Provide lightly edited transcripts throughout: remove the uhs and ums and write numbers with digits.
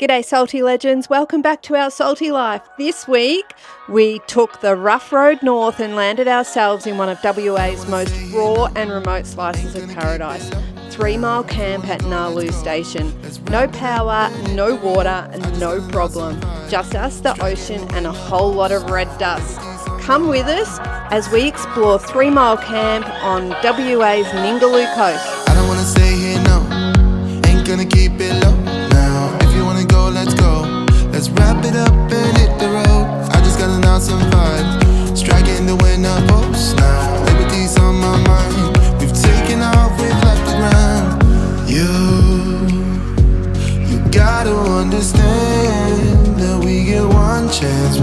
G'day Salty Legends, welcome back to our Salty Life. This week we took the rough road north and landed ourselves in one of WA's most raw and remote slices of paradise. 3 Mile camp at Nalu Station. No power, no water, no problem. Just us, the ocean and a whole lot of red dust. Come with us as we explore 3 Mile camp on WA's Ningaloo coast. I don't wanna stay here, no. Ain't gonna keep it low now. If you wanna go, let's go. Let's wrap it up and hit the road. I just got an awesome vibe. Striking the winner post now. Liberty's on my mind. We've taken off, we've left the ground. You gotta understand that we get one chance.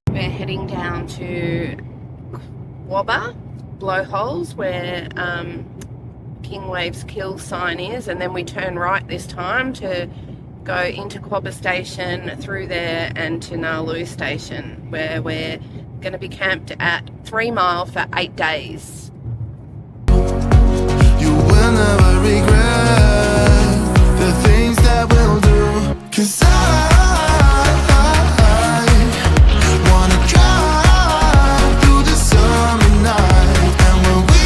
We're heading down to Wobber blowholes where King Wave's kill sign is, and then we turn right this time to go into Quobber Station, through there and to Nalu Station, where we're going to be camped at 3 Mile for 8 days. You will never regret the things that we'll do, 'cause I wanna drive through the summer night. And when we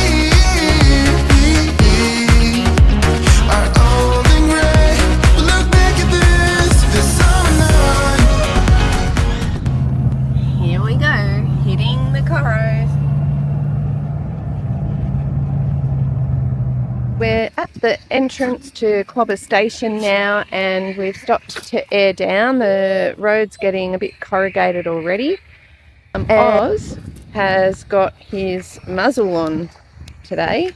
are old and gray, look back at this summer night. Here we go, hitting the corros. We're at the entrance to Quobber Station now, and we've stopped to air down. The road's getting a bit corrugated already. Oz has got his muzzle on today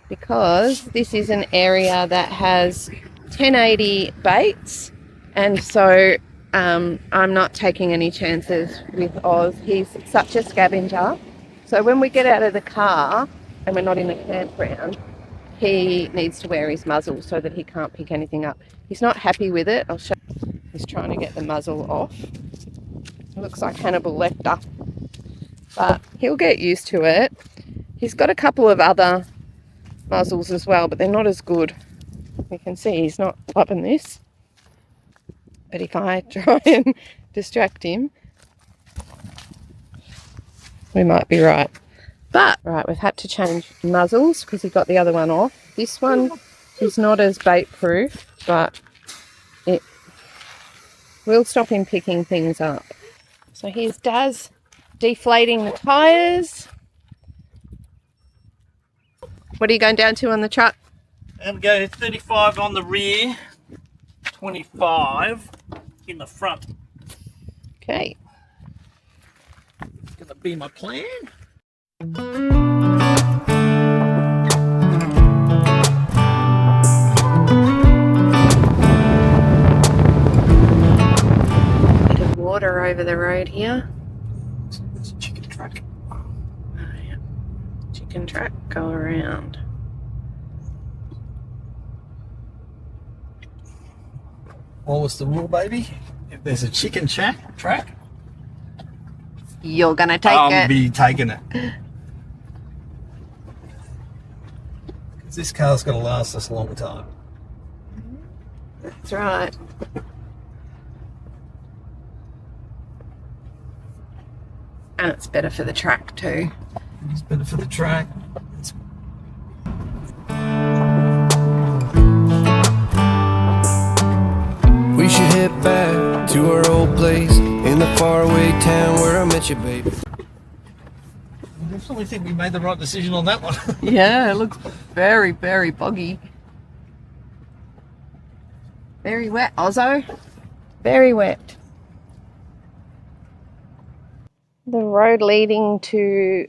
because this is an area that has 1080 baits, and so I'm not taking any chances with Oz. He's such a scavenger. So when we get out of the car and we're not in the campground, he needs to wear his muzzle so that he can't pick anything up. He's not happy with it. I'll show you. He's trying to get the muzzle off. It looks like Hannibal Lecter, but he'll get used to it. He's got a couple of other muzzles as well, but they're not as good. You can see he's not loving this. But if I try and distract him, we might be right. But, right, we've had to change muzzles because he got the other one off. This one is not as bait proof, but it will stop him picking things up. So here's Daz deflating the tyres. What are you going down to on the truck? And go 35 on the rear, 25 in the front. Okay. It's going to be my plan. Bit of water over the road here. It's a chicken truck. Oh, yeah. Chicken truck, go around. What was the rule, baby? If there's a chicken track, You're gonna take I'll it. be taking it. Because this car's going to last us a long time. That's right. And it's better for the track too. It's better for the track. We should head back to our old place in the faraway town where I met you, baby. I definitely think we made the right decision on that one. Yeah, it looks very, very boggy. Very wet, Ozzo. Very wet. The road leading to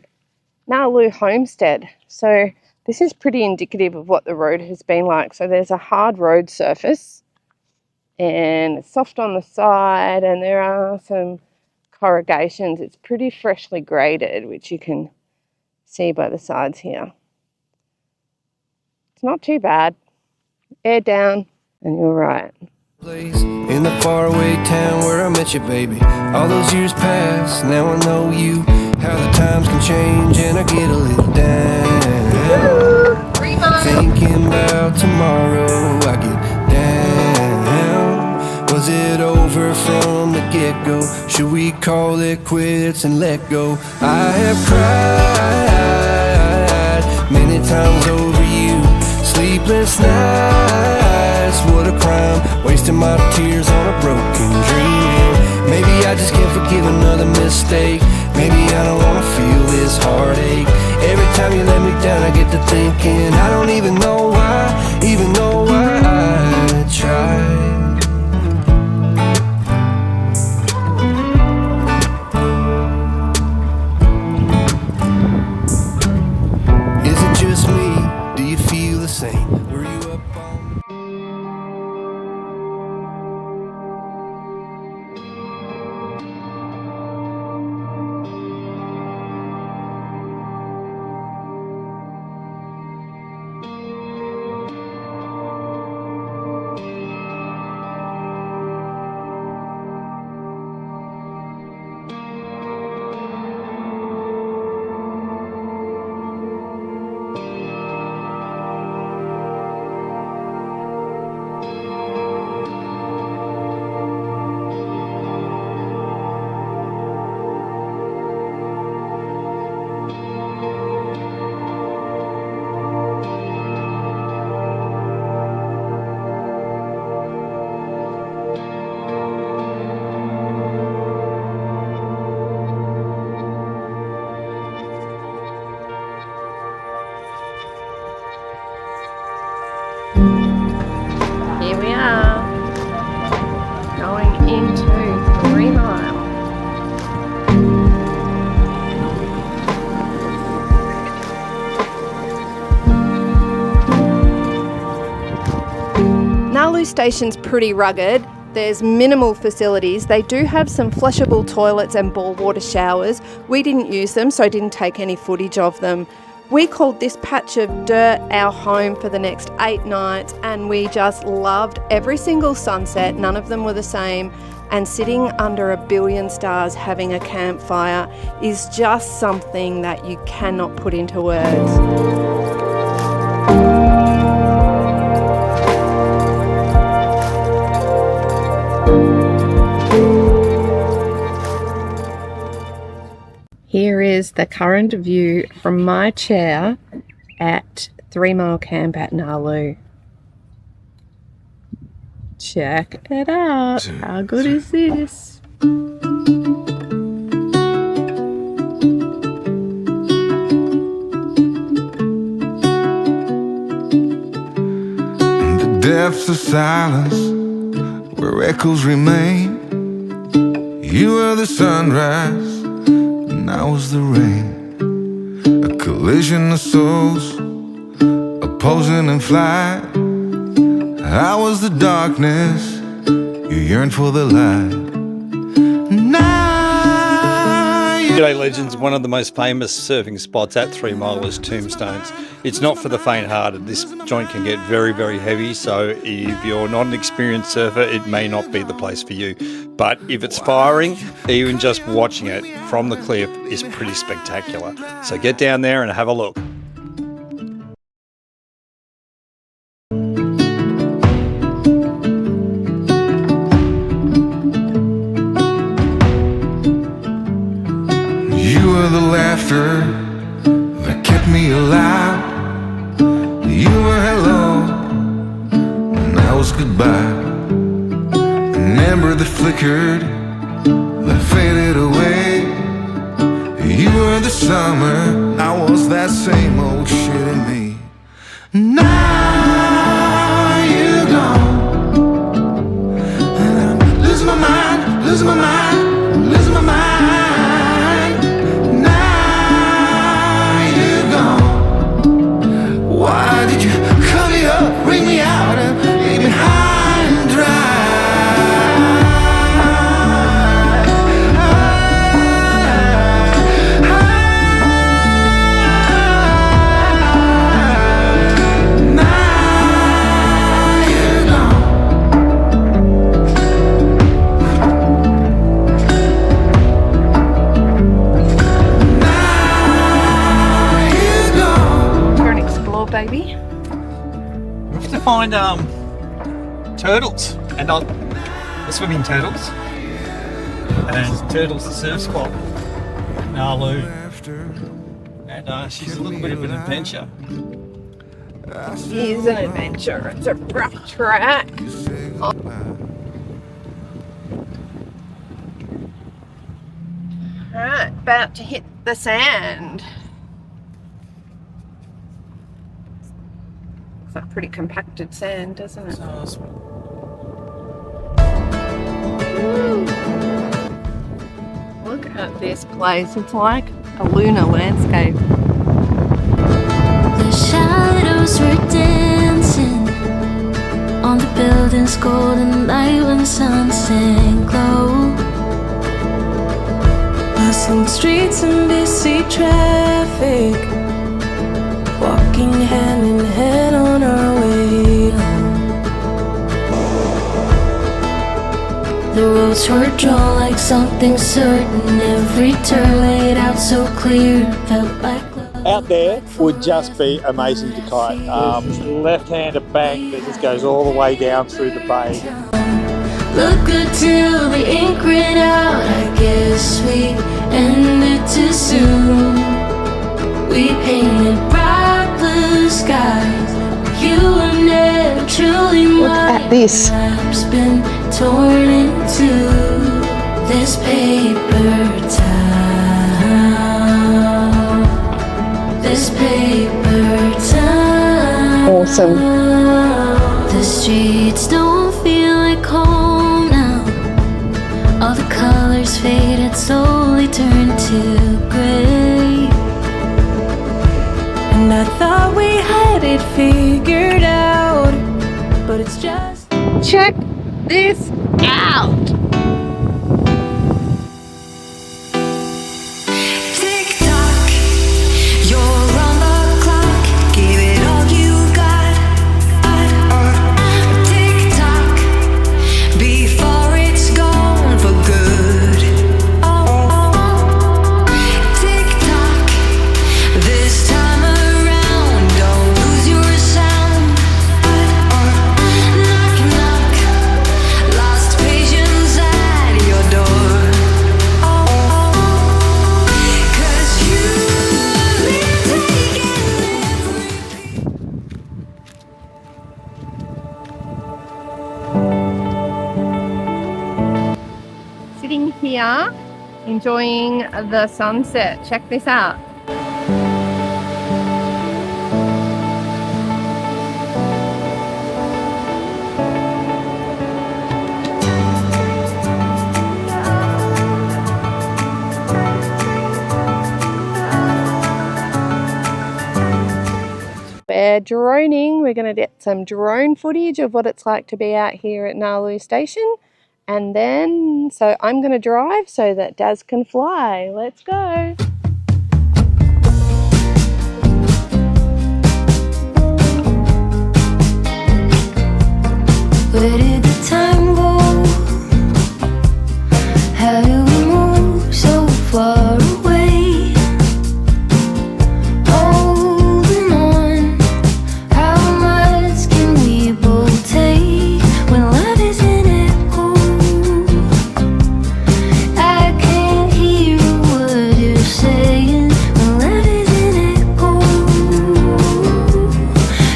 Nalu Homestead. So this is pretty indicative of what the road has been like. So there's a hard road surface and it's soft on the side, and there are some corrugations. It's pretty freshly graded, which you can see by the sides here. It's not too bad. Air down and you're right. Place in the faraway town where I met you, baby. All those years past, now I know you. How the times can change and I get a little down. Thinking about tomorrow, I get down. Was it over from the get-go? Should we call it quits and let go? I have cried many times over you. Sleepless nights, what a crime, wasting my tears on a broken dream. Maybe I just can't forgive another mistake. Maybe I don't wanna feel this heartache. Every time you let me down I get to thinking I don't even know why I tried. Is it just me? Do you feel the same? Were you up on... Here we are, going into 3 Mile. Nalu Station's pretty rugged. There's minimal facilities. They do have some flushable toilets and ball water showers. We didn't use them, so I didn't take any footage of them. We called this patch of dirt our home for the next 8 nights, and we just loved every single sunset. None of them were the same. And sitting under a billion stars having a campfire is just something that you cannot put into words. Here is the current view from my chair at 3 Mile Camp at Nalu. Check it out. How good is this? In the depths of silence, where echoes remain, you were the sunrise, and I was the rain. A collision of souls, opposing in flight. I was the darkness, you yearned for the light. G'day legends, one of the most famous surfing spots at 3 Mile is Tombstones. It's not for the faint-hearted. This joint can get very, very heavy, so if you're not an experienced surfer, it may not be the place for you. But if it's firing, even just watching it from the cliff is pretty spectacular. So get down there and have a look. You were the laughter that kept me alive. You were hello, and I was goodbye. An ember that flickered, that faded away. You were the summer, I was that same old shit in me. Now you're gone, and I'm losing my mind, losing my mind, losing my mind. Why did you cut me up, bring me out, and leave me high and dry? Now you're gone. Now you're gone. We're going to explore, baby. We have to find turtles, and the swimming turtles. And Turtle's the surf spot. Nalu. And she's a little bit of an adventure. Here's an adventure. It's a rough track. Right, about to hit the sand. It's like pretty compacted sand, doesn't it? Woo. Look at this place. It's like a lunar landscape. The shadows were dancing on the building's golden light when sunset glow. Bustling streets and busy traffic, walking hand in hand on our way home. The roads were drawn like something certain, every turn laid out so clear, felt like Out there would just be amazing to kite. Left-handed bank that just goes all the way down through the bay. look good till the ink ran out. I guess we ended too soon. We painted bright blue skies. You were never truly mine. Look at this. Maps been torn into this paper town. This paper town. Awesome. The streets don't feel like home now. All the colors faded, slowly turned to gray. And I thought we had it figured out, but it's just... Check this out. Tick-tock, you're on the clock. Give it all you got. Tick-tock, before it's gone for good. Tick-tock, this time around, don't lose your sound. Knock, knock, lost patience at your door. 'Cause you've been taking Sitting here, enjoying the sunset. Check this out. We're droning. We're going to get some drone footage of what it's like to be out here at Gnaraloo Station. And then, so I'm going to drive so that Daz can fly. Let's go. Where did the time go? How do we move so far away? Holding on, how much can we both take when love is an echo? I can't hear what you're saying when love is an echo.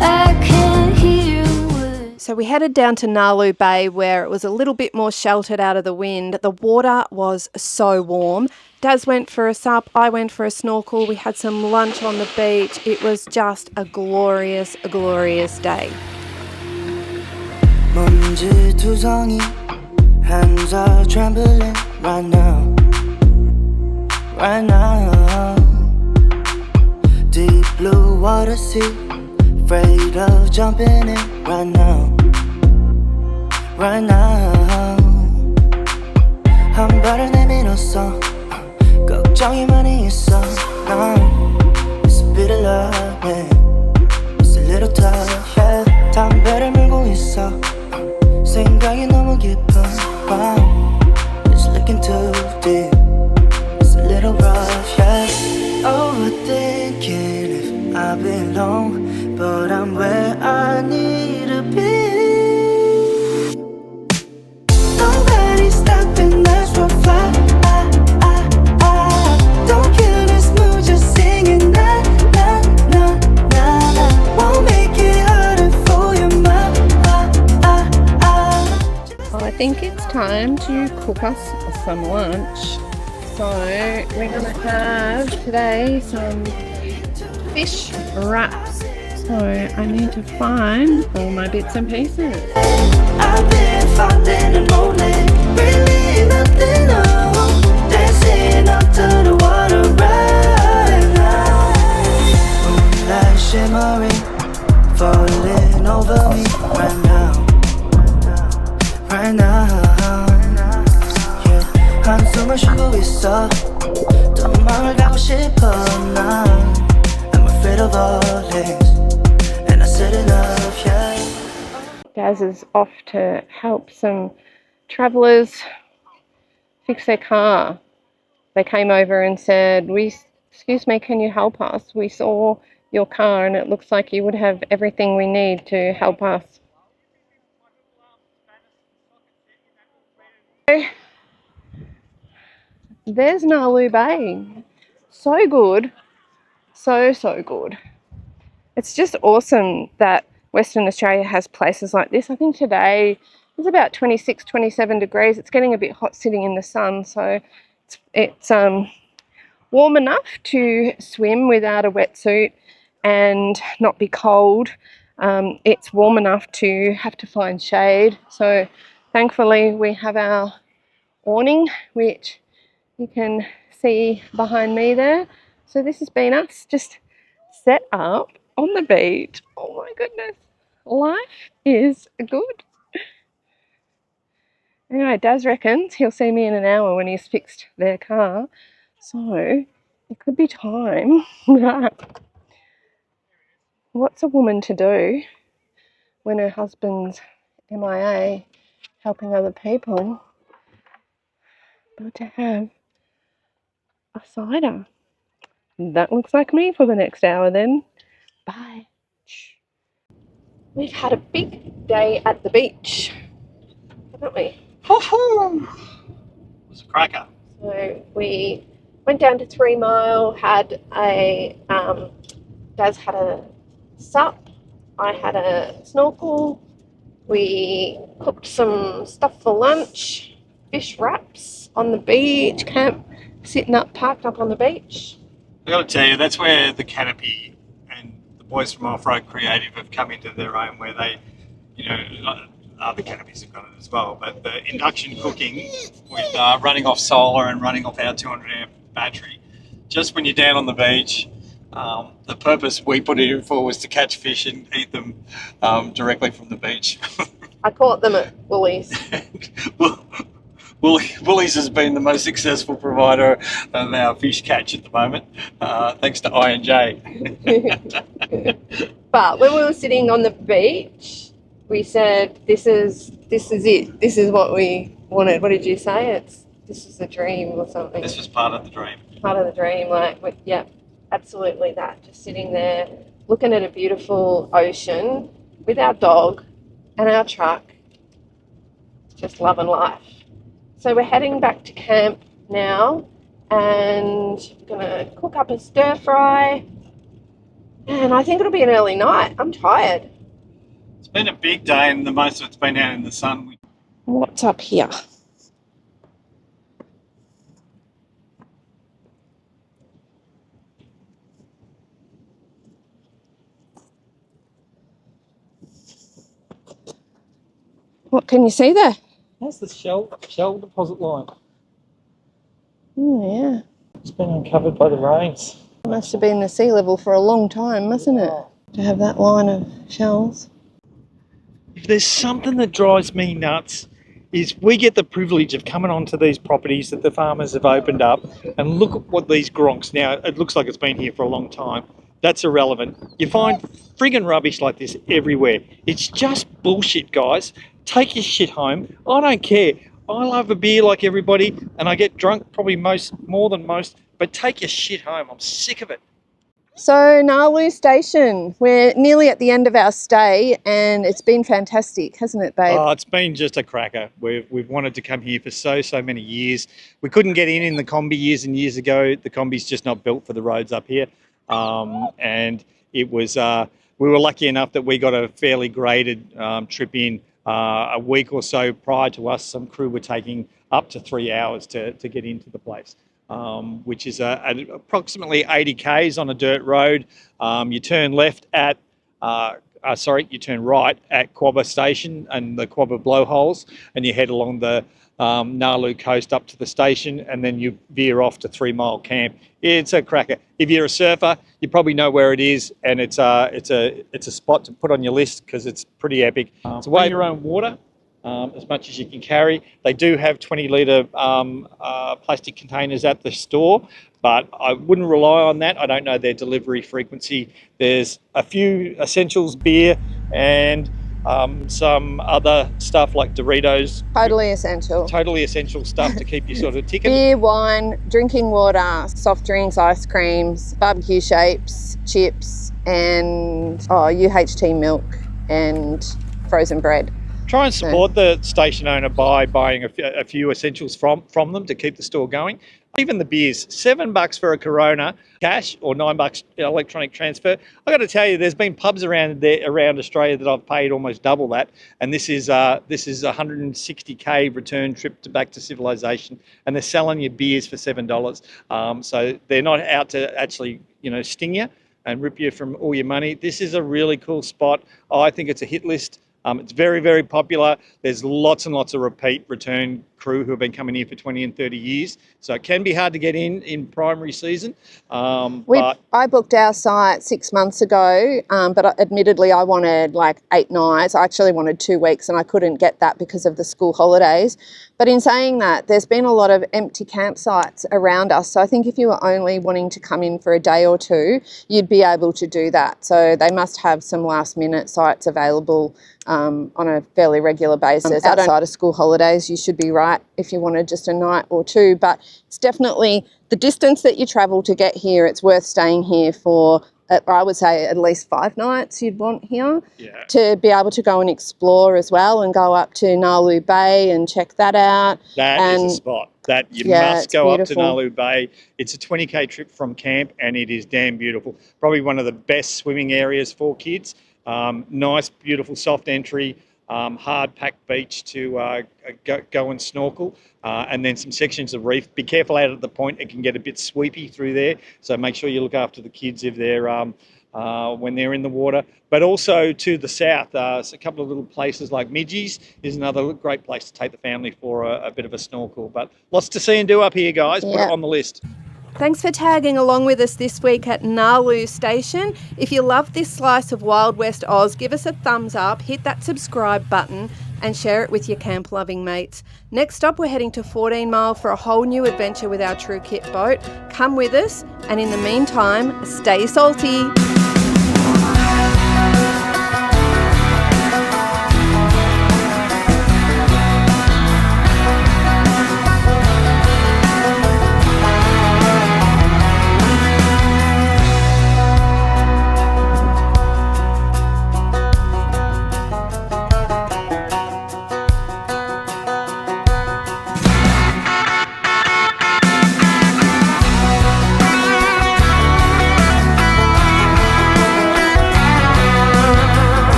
I can't hear what... So we headed down to Nalu Bay where it was a little bit more sheltered out of the wind. The water was so warm. Daz went for a sup, I went for a snorkel. We had some lunch on the beach. It was just a glorious, glorious day. 먼지 투성이 hands are trembling right now, right now. Deep blue water sea, afraid of jumping in right now, right now. 한 발을 내밀었어, 걱정이 많이 있어. Now it's a bit of love, yeah. It's a little tough, yeah. 담배를 물고 있어. 생각이 너무 깊어. Wow, it's looking too deep. It's a little rough, yeah. Overthinking if I belong, but I'm where I need to be. Don't time to cook us some lunch. So we're gonna have today some fish wraps. So I need to find all my bits and pieces. I've been fighting and moaning, really nothing on. Dancing up to the water right now. Moonlight shimmering, falling over me right now. Right now. Yeah, 한숨을 쉬고 있어. 도망을 가고 싶어 난. I'm afraid of all things, and I said enough, yeah. Daz is off to help some travellers fix their car. They came over and said, excuse me, can you help us? We saw your car and it looks like you would have everything we need to help us. There's Nalu Bay. So good. So good. It's just awesome that Western Australia has places like this. I think today it's about 26, 27 degrees. It's getting a bit hot sitting in the sun, so it's warm enough to swim without a wetsuit and not be cold. It's warm enough to have to find shade. So thankfully we have our awning, which you can see behind me there. So this has been us just set up on the beach. Oh my goodness, life is good. Anyway, Daz reckons he'll see me in an hour when he's fixed their car. So it could be time. What's a woman to do when her husband's MIA helping other people? But to have a cider. That looks like me for the next hour then. Bye. We've had a big day at the beach, haven't we? It was a cracker. So we went down to 3 Mile, had a, Daz had a sup, I had a snorkel, we cooked some stuff for lunch, fish wraps on the beach, parked up on the beach. I got to tell you, that's where the Canopy and the boys from Off-Road Creative have come into their own, where they, other canopies have got it as well, but the induction cooking with running off solar and running off our 200 amp battery, just when you're down on the beach, the purpose we put it in for was to catch fish and eat them directly from the beach. I caught them at Woolies. Woolies has been the most successful provider of our fish catch at the moment, thanks to I&J. But when we were sitting on the beach, we said, this is it. This is what we wanted. What did you say? This is the dream or something. This was part of the dream. Part of the dream, yeah, absolutely that. Just sitting there, looking at a beautiful ocean with our dog and our truck, just loving life. So we're heading back to camp now and going to cook up a stir fry, and I think it'll be an early night. I'm tired. It's been a big day and the most of it's been out in the sun. What's up here? What can you see there? That's the shell deposit line. Oh, yeah. It's been uncovered by the rains. It must have been the sea level for a long time, mustn't it? To have that line of shells. If there's something that drives me nuts, is we get the privilege of coming onto these properties that the farmers have opened up, and look at what these gronks, now it looks like it's been here for a long time. That's irrelevant. You find friggin' rubbish like this everywhere. It's just bullshit, guys. Take your shit home. I don't care. I love a beer like everybody, and I get drunk probably more than most, but take your shit home. I'm sick of it. So Nalu Station, we're nearly at the end of our stay and it's been fantastic, hasn't it, babe? Oh, it's been just a cracker. We've wanted to come here for so many years. We couldn't get in the combi years and years ago. The combi's just not built for the roads up here. And it was, we were lucky enough that we got a fairly graded trip in a week or so prior to us, some crew were taking up to 3 hours to get into the place, which is approximately 80 k's on a dirt road. You turn left at you turn right at Quabba Station and the Quabba blowholes, and you head along the Nalu coast up to the station, and then you veer off to 3 Mile Camp. It's a cracker. If you're a surfer, you probably know where it is, and it's a spot to put on your list because it's pretty epic. It's away your own water, as much as you can carry. They do have 20-litre plastic containers at the store, but I wouldn't rely on that. I don't know their delivery frequency. There's a few essentials, beer, and some other stuff like Doritos. Totally essential. Totally essential stuff to keep you sort of ticking. Beer, wine, drinking water, soft drinks, ice creams, barbecue shapes, chips, and UHT milk and frozen bread. Try and support the station owner by buying a few essentials from them to keep the store going. Even the beers, $7 for a Corona cash or $9 electronic transfer. I got to tell you, there's been pubs around Australia that I've paid almost double that, and this is a 160k return trip back to civilization, and they're selling you beers for $7. So they're not out to actually sting you and rip you from all your money. This is a really cool spot. I think it's a hit list. It's very, very popular. There's lots and lots of repeat return crew who have been coming here for 20 and 30 years. So it can be hard to get in primary season. I booked our site 6 months ago, but admittedly I wanted like 8 nights. I actually wanted 2 weeks and I couldn't get that because of the school holidays. But in saying that, there's been a lot of empty campsites around us. So I think if you were only wanting to come in for a day or two, you'd be able to do that. So they must have some last minute sites available on a fairly regular basis. Outside of school holidays, you should be right if you wanted just a night or two, but it's definitely the distance that you travel to get here. It's worth staying here for, I would say, at least 5 nights you'd want here to be able to go and explore as well and go up to Nalu Bay and check that out. That is a spot that you must go beautiful. Up to Nalu Bay. It's a 20k trip from camp and it is damn beautiful. Probably one of the best swimming areas for kids. Nice, beautiful, soft entry, hard packed beach to go and snorkel, and then some sections of reef. Be careful out at the point; it can get a bit sweepy through there. So make sure you look after the kids if they're when they're in the water. But also to the south, so a couple of little places like Midgey's is another great place to take the family for a bit of a snorkel. But lots to see and do up here, guys. Put it on the list. Thanks for tagging along with us this week at Nalu Station. If you love this slice of Wild West Oz, give us a thumbs up, hit that subscribe button and share it with your camp-loving mates. Next up, we're heading to 14 Mile for a whole new adventure with our True Kit boat. Come with us, and in the meantime, stay salty.